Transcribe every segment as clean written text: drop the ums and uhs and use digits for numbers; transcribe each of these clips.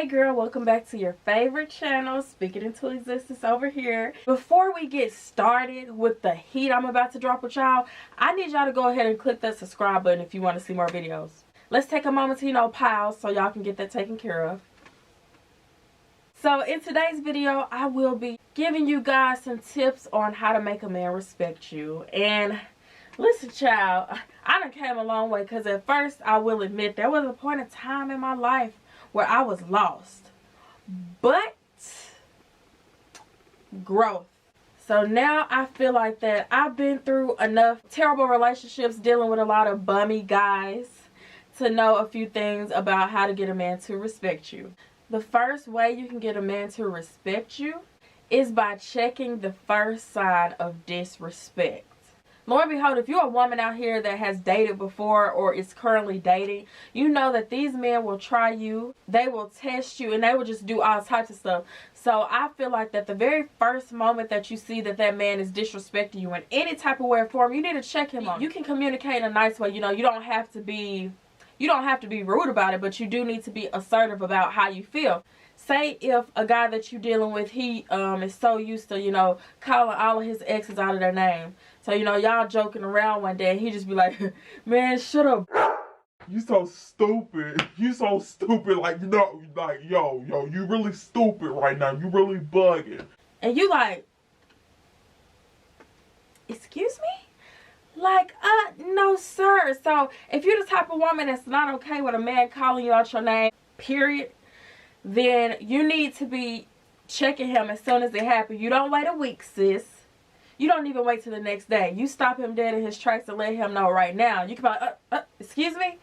Hey girl, welcome back to your favorite channel, Speak It Into Existence over here. Before we get started with the heat I'm about to drop with y'all, I need y'all to go ahead and click that subscribe button if you want to see more videos. Let's take a moment to, pause so y'all can get that taken care of. So in today's video, I will be giving you guys some tips on how to make a man respect you. And listen, child, I done came a long way, because at first, I will admit, there was a point in time in my life where I was lost. But growth. So now I feel like that I've been through enough terrible relationships, dealing with a lot of bummy guys, to know a few things about how to get a man to respect you. The first way you can get a man to respect you is by checking the first sign of disrespect. Lord behold, if you're a woman out here that has dated before or is currently dating, you know that these men will try you, they will test you, and they will just do all types of stuff. So I feel like that the very first moment that you see that that man is disrespecting you in any type of way or form, you need to check him on. You can communicate in a nice way. You don't have to be rude about it, but you do need to be assertive about how you feel. Say if a guy that you're dealing with, he is so used to, calling all of his exes out of their name. So, y'all joking around one day, and he just be like, man, shut up. You so stupid. You so stupid. Yo, you really stupid right now. You really bugging. And you like, excuse me? No, sir. So, if you're the type of woman that's not okay with a man calling you out your name, period, then you need to be checking him as soon as it happens. You don't wait a week, sis. You don't even wait till the next day. You stop him dead in his tracks and let him know right now. You can be like, excuse me?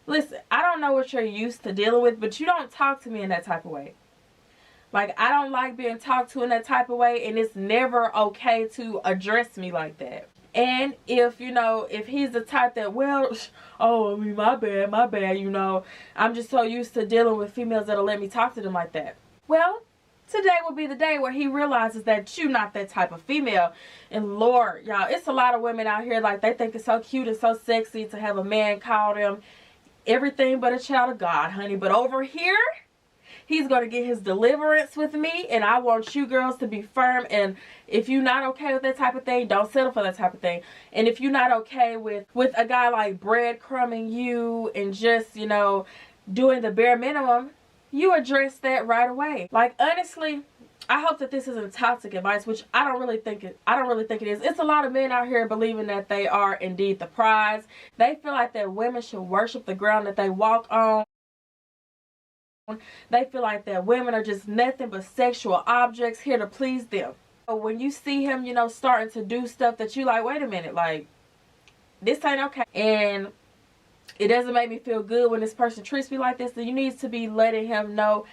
Listen, I don't know what you're used to dealing with, but you don't talk to me in that type of way. Like, I don't like being talked to in that type of way, and it's never okay to address me like that. And if he's the type that, my bad, I'm just so used to dealing with females that'll let me talk to them like that. Well, today will be the day where he realizes that you're not that type of female. And Lord, y'all, it's a lot of women out here, like, they think it's so cute and so sexy to have a man call them everything but a child of God, honey. But over here, he's going to get his deliverance with me, and I want you girls to be firm. And if you're not okay with that type of thing, don't settle for that type of thing. And if you're not okay with a guy like breadcrumbing you and just, doing the bare minimum, you address that right away. Like, honestly, I hope that this isn't toxic advice, which I don't really think it is. It's a lot of men out here believing that they are indeed the prize. They feel like that women should worship the ground that they walk on. They feel like that women are just nothing but sexual objects here to please them. So when you see him, starting to do stuff that you like, wait a minute, like, this ain't okay. And it doesn't make me feel good when this person treats me like this, then you need to be letting him know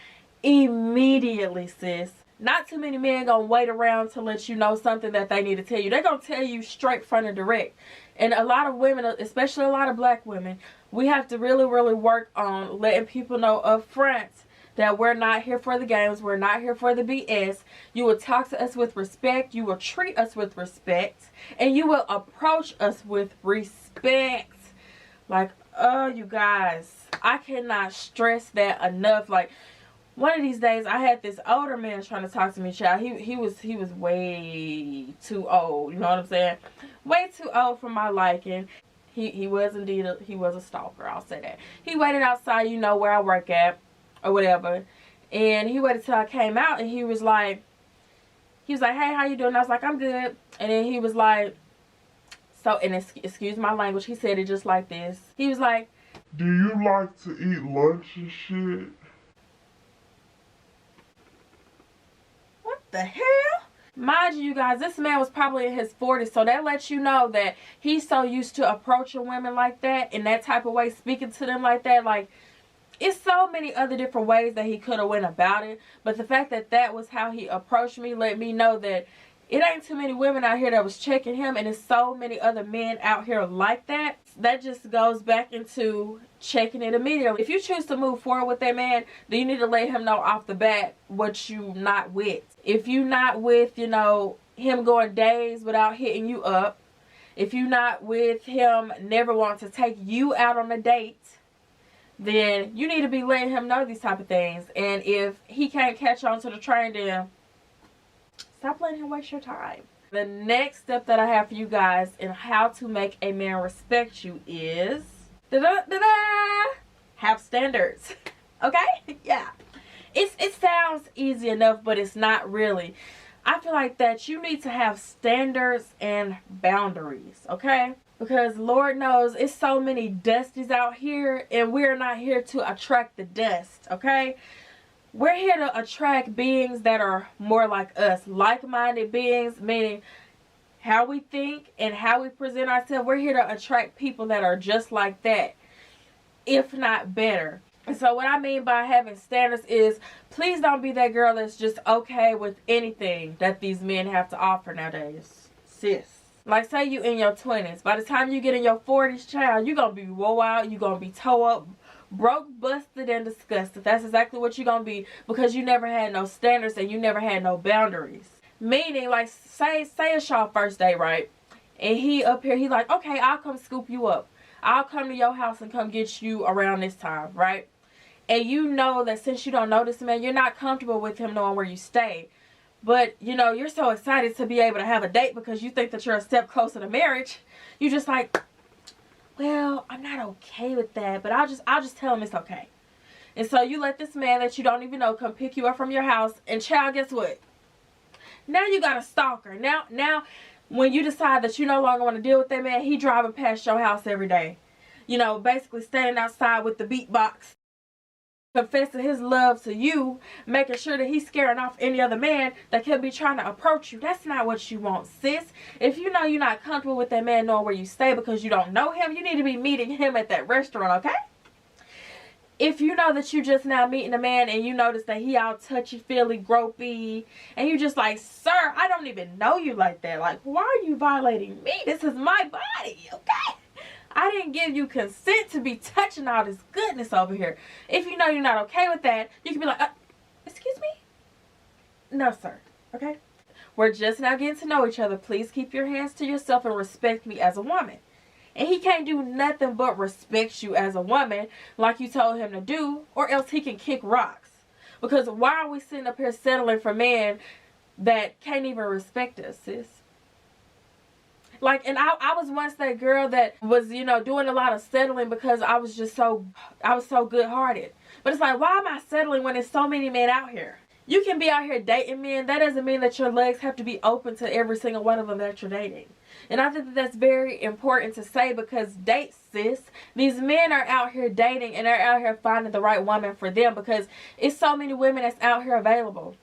immediately, sis. Not too many men gonna wait around to let you know something that they need to tell you. They're gonna tell you straight front and direct. And a lot of women, especially a lot of black women, we have to really, really work on letting people know up front that we're not here for the games. We're not here for the BS. You will talk to us with respect. You will treat us with respect. And you will approach us with respect. Like, oh, you guys, I cannot stress that enough. Like, one of these days, I had this older man trying to talk to me, child. He was way too old. You know what I'm saying? Way too old for my liking. He was indeed he was a stalker. I'll say that. He waited outside, where I work at, or whatever. And he waited till I came out, and he was like, hey, how you doing? I was like, I'm good. And then he was like, excuse my language, he said it just like this. He was like, do you like to eat lunch and shit? What the hell? Mind you guys, this man was probably in his 40s, so that lets you know that he's so used to approaching women like that, in that type of way, speaking to them like that. Like, it's so many other different ways that he could have went about it, but the fact that that was how he approached me let me know that it ain't too many women out here that was checking him, and there's so many other men out here like that. That just goes back into checking it immediately. If you choose to move forward with that man, then you need to let him know off the bat what you not with. If you not with, him going days without hitting you up, if you not with him never want to take you out on a date, then you need to be letting him know these type of things. And if he can't catch on to the train, then stop letting him waste your time. The next step that I have for you guys in how to make a man respect you is have standards. Okay? Yeah. It sounds easy enough, but it's not really. I feel like that you need to have standards and boundaries, okay? Because Lord knows it's so many dusties out here, and we're not here to attract the dust, okay? We're here to attract beings that are more like us, like-minded beings, meaning how we think and how we present ourselves. We're here to attract people that are just like that, if not better. And so what I mean by having standards is, please don't be that girl that's just okay with anything that these men have to offer nowadays, sis. Like, say you in your 20s. By the time you get in your 40s, child, you're going to be woe out. You're going to be toe up, broke, busted, and disgusted. That's exactly what you're going to be, because you never had no standards and you never had no boundaries. Meaning, like, say it's y'all first date, right? And he up here, he like, okay, I'll come scoop you up. I'll come to your house and come get you around this time, right? And you know that since you don't know this man, you're not comfortable with him knowing where you stay. But, you know, you're so excited to be able to have a date because you think that you're a step closer to marriage. You just like, well, I'm not okay with that, but I'll just tell him it's okay. And so you let this man that you don't even know come pick you up from your house, and child, guess what? Now you got a stalker. Now when you decide that you no longer want to deal with that man, he driving past your house every day. You know, basically standing outside with the beatbox, confessing his love to you, making sure that he's scaring off any other man that could be trying to approach you. That's not what you want, sis. If you know you're not comfortable with that man knowing where you stay because you don't know him, you need to be meeting him at that restaurant, okay? If you know that you just now meeting a man and you notice that he all touchy-feely, gropey, and you just like, sir, I don't even know you like that. Like, why are you violating me? This is my body, okay? I didn't give you consent to be touching all this goodness over here. If you know you're not okay with that, you can be like, excuse me? No, sir. Okay? We're just now getting to know each other. Please keep your hands to yourself and respect me as a woman. And he can't do nothing but respect you as a woman like you told him to do, or else he can kick rocks. Because why are we sitting up here settling for men that can't even respect us, sis? Like, and I was once that girl that was, you know, doing a lot of settling because I was so good-hearted. But it's like, why am I settling when there's so many men out here? You can be out here dating men. That doesn't mean that your legs have to be open to every single one of them that you're dating. And I think that that's very important to say, because date, sis. These men are out here dating and they're out here finding the right woman for them, because it's so many women that's out here available.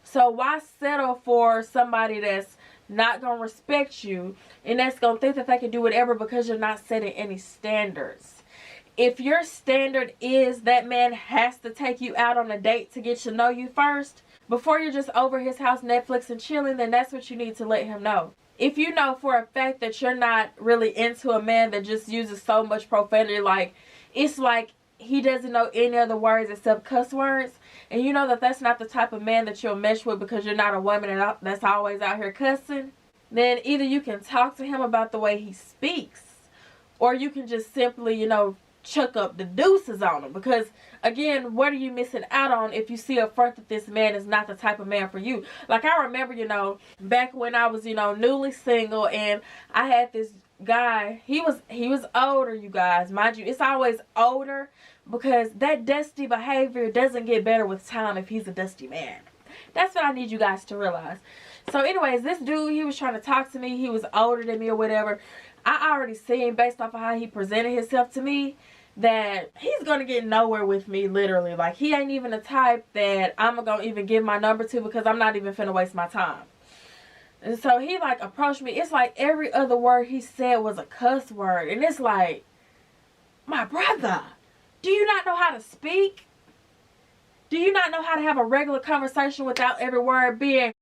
So why settle for somebody that's not going to respect you and that's going to think that they can do whatever because you're not setting any standards? If your standard is that man has to take you out on a date to get to know you first, before you're just over his house Netflix and chilling, then that's what you need to let him know. If you know for a fact that you're not really into a man that just uses so much profanity, like it's like he doesn't know any other words except cuss words, and you know that that's not the type of man that you'll mesh with because you're not a woman that's always out here cussing, then either you can talk to him about the way he speaks, or you can just simply, you know, chuck up the deuces on him. Because again, what are you missing out on if you see up front that this man is not the type of man for you? Like, I remember, you know, back when I was, you know, newly single, and I had this guy. He was older, you guys. Mind you, it's always older, because that dusty behavior doesn't get better with time if he's a dusty man. That's what I need you guys to realize. So anyways, this dude, he was trying to talk to me. He was older than me or whatever. I already seen, based off of how he presented himself to me, that he's going to get nowhere with me, literally. Like, he ain't even the type that I'm going to even give my number to, because I'm not even finna waste my time. And so he, like, approached me. It's like every other word he said was a cuss word. And it's like, my brother, do you not know how to speak? Do you not know how to have a regular conversation without every word being...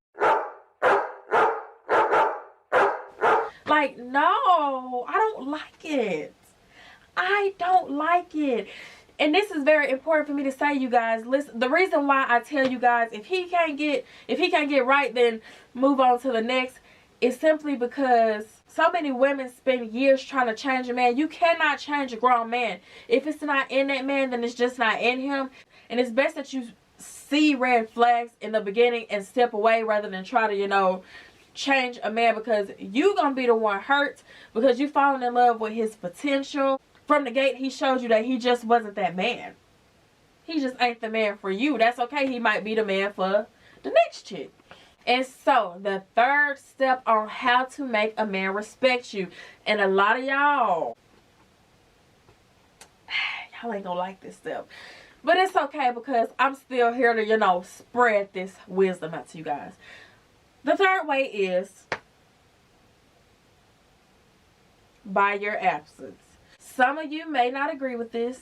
Like, no, I don't like it. I don't like it. And this is very important for me to say, you guys. Listen, the reason why I tell you guys, if he can't get right, then move on to the next. is simply because so many women spend years trying to change a man. You cannot change a grown man. If it's not in that man, then it's just not in him. And it's best that you see red flags in the beginning and step away rather than try to, you know, change a man, because you gonna be the one hurt because you falling in love with his potential. From the gate, he showed you that he just wasn't that man. He just ain't the man for you. That's okay. He might be the man for the next chick. And so, the third step on how to make a man respect you. And a lot of y'all ain't gonna like this step. But it's okay because I'm still here to, you know, spread this wisdom out to you guys. The third way is by your absence. Some of you may not agree with this,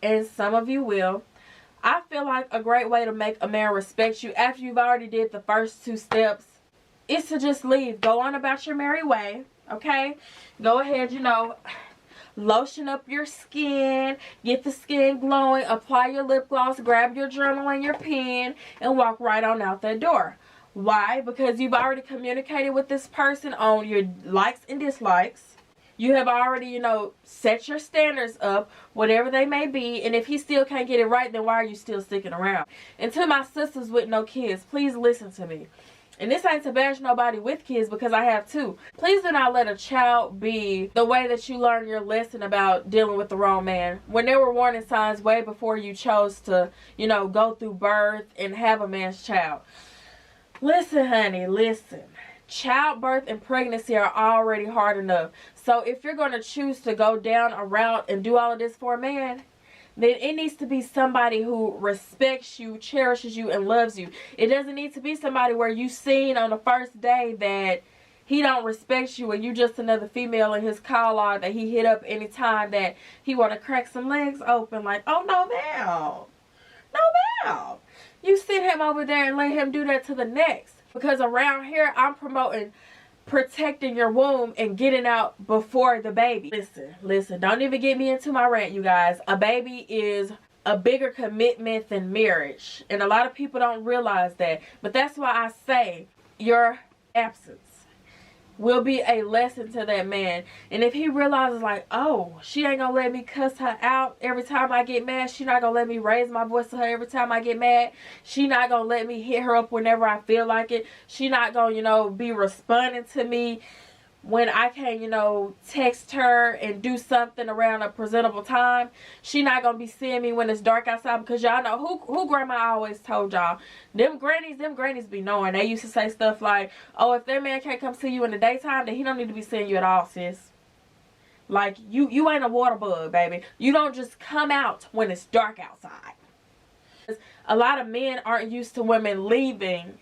and some of you will. I feel like a great way to make a man respect you after you've already did the first 2 steps is to just leave. Go on about your merry way, okay? Go ahead, you know, lotion up your skin, get the skin glowing, apply your lip gloss, grab your journal and your pen, and walk right on out that door. Why? Because you've already communicated with this person on your likes and dislikes. You have already, you know, set your standards up, whatever they may be. And if he still can't get it right, then why are you still sticking around? And to my sisters with no kids, please listen to me. And this ain't to bash nobody with kids, because I have 2. Please do not let a child be the way that you learn your lesson about dealing with the wrong man. When there were warning signs way before you chose to, you know, go through birth and have a man's child. Listen, honey, listen. Childbirth and pregnancy are already hard enough. So if you're going to choose to go down a route and do all of this for a man, then it needs to be somebody who respects you, cherishes you, and loves you. It doesn't need to be somebody where you seen on the first day that he don't respect you and you just another female in his call log that he hit up anytime that he want to crack some legs open. Like, oh, no, ma'am. No, ma'am. You sit him over there and let him do that to the next. Because around here, I'm promoting protecting your womb and getting out before the baby. Listen, don't even get me into my rant, you guys. A baby is a bigger commitment than marriage. And a lot of people don't realize that. But that's why I say your absence will be a lesson to that man. And if he realizes like, oh, she ain't gonna let me cuss her out every time I get mad. She not gonna let me raise my voice to her every time I get mad. She not gonna let me hit her up whenever I feel like it. She not gonna, you know, be responding to me when I can, you know, text her and do something around a presentable time. She not gonna be seeing me when it's dark outside, because y'all know who grandma always told y'all, them grannies be knowing. They used to say stuff like, oh, if that man can't come see you in the daytime, then he don't need to be seeing you at all, sis. Like, you ain't a water bug, baby. You don't just come out when it's dark outside. A lot of men aren't used to women leaving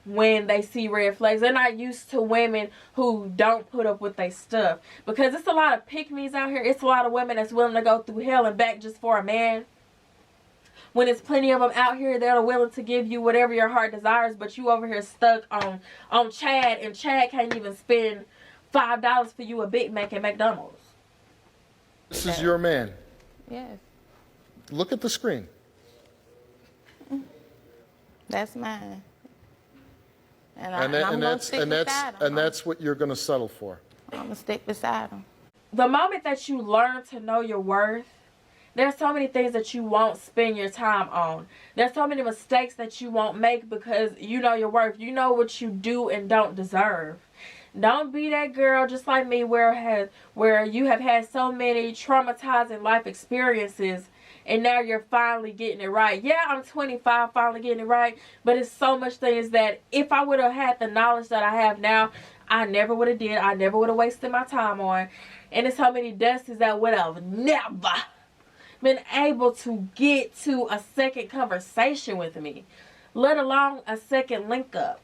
when they see red flags. They're not used to women who don't put up with their stuff, because it's a lot of pick-me's out here. It's a lot of women that's willing to go through hell and back just for a man, when there's plenty of them out here that are willing to give you whatever your heart desires. But you over here stuck on Chad, and Chad can't even spend $5 for you a Big Mac at McDonald's. This is your man. Yes, Look at the screen. that's mine. I'm gonna stick beside him. That's what you're going to settle for. I'm gonna stick beside him. The moment that you learn to know your worth, there's so many things that you won't spend your time on. There's so many mistakes that you won't make because you know your worth. You know what you do and don't deserve. Don't be that girl just like me where you have had so many traumatizing life experiences and now you're finally getting it right. Yeah, I'm 25, finally getting it right, but it's so much things that if I would have had the knowledge that I have now, I never would have did. I never would have wasted my time on. And it's so many dusties that would have never been able to get to a second conversation with me, let alone a second link up.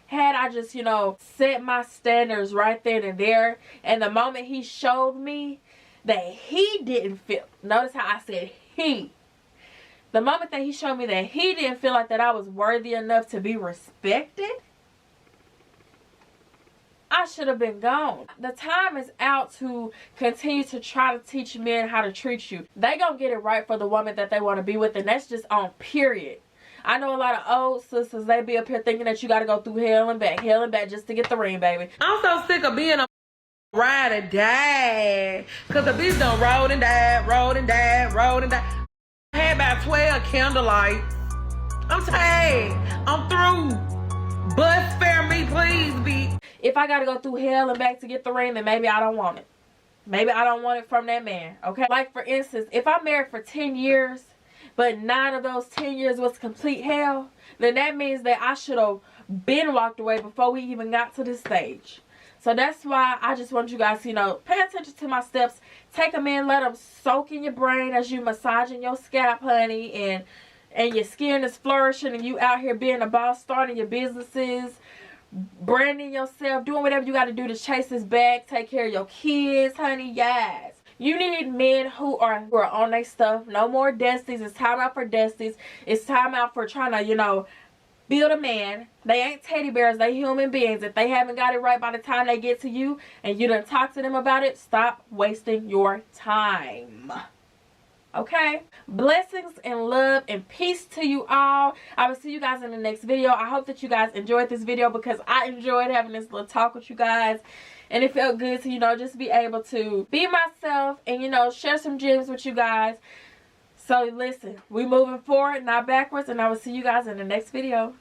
Had I just, you know, set my standards right then and there, and the moment he showed me that he didn't feel, notice how I said he, the moment that he showed me that he didn't feel like that I was worthy enough to be respected, I should have been gone. The time is out to continue to try to teach men how to treat you. They gonna get it right for the woman that they want to be with, and that's just on period. I know a lot of old sisters, they be up here thinking that you got to go through hell and back just to get the ring, baby. I'm so sick of being a ride or die. Cause the bitch done rolled and died. I had about 12 candlelights. I'm tired. I'm through. Bus spare me, please, B. If I got to go through hell and back to get the ring, then maybe I don't want it. Maybe I don't want it from that man, okay? Like, for instance, if I'm married for 10 years, but 9 of those 10 years was complete hell, then that means that I should have been walked away before we even got to this stage. So that's why I just want you guys to, you know, pay attention to my steps. Take them in, let them soak in your brain as you massaging your scalp, honey, and your skin is flourishing, and you out here being a boss, starting your businesses, branding yourself, doing whatever you got to do to chase this bag, take care of your kids, honey. Yes. You need men who are on their stuff. No more Desties. It's time out for Desties. It's time out for trying to, you know, build a man. They ain't teddy bears. They human beings. If they haven't got it right by the time they get to you and you done talk to them about it, stop wasting your time. Okay? Blessings and love and peace to you all. I will see you guys in the next video. I hope that you guys enjoyed this video because I enjoyed having this little talk with you guys. And it felt good to, you know, just be able to be myself and, you know, share some gems with you guys. So listen, we moving forward, not backwards. And I will see you guys in the next video.